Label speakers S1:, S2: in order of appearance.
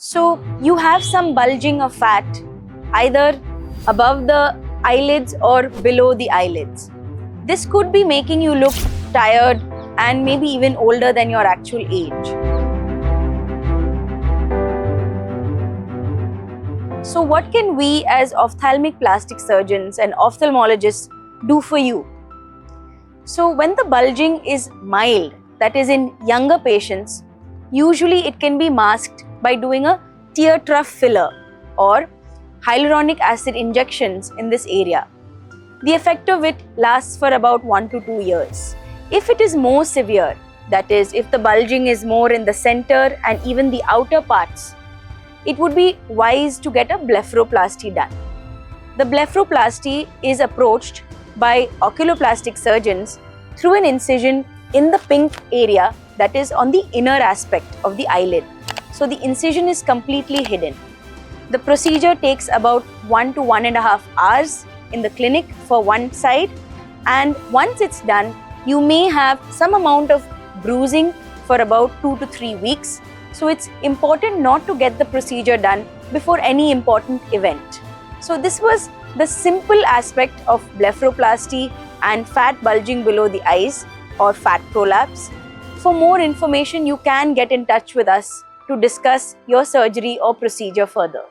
S1: So you have some bulging of fat either above the eyelids or below the eyelids. This could be making you look tired and maybe even older than your actual age. So what can we as ophthalmic plastic surgeons and ophthalmologists do for you? So when the bulging is mild, that is in younger patients, usually it can be masked by doing a tear trough filler or hyaluronic acid injections in this area. The effect of it lasts for about 1 to 2 years. If it is more severe, that is, if the bulging is more in the center and even the outer parts, it would be wise to get a blepharoplasty done. The blepharoplasty is approached by oculoplastic surgeons through an incision in the pink area that is on the inner aspect of the eyelid. So the incision is completely hidden. The procedure takes about 1 to 1.5 hours in the clinic for one side, and once it's done, you may have some amount of bruising for about 2 to 3 weeks. So it's important not to get the procedure done before any important event. So this was the simple aspect of blepharoplasty and fat bulging below the eyes or fat prolapse. For more information, you can get in touch with us to discuss your surgery or procedure further.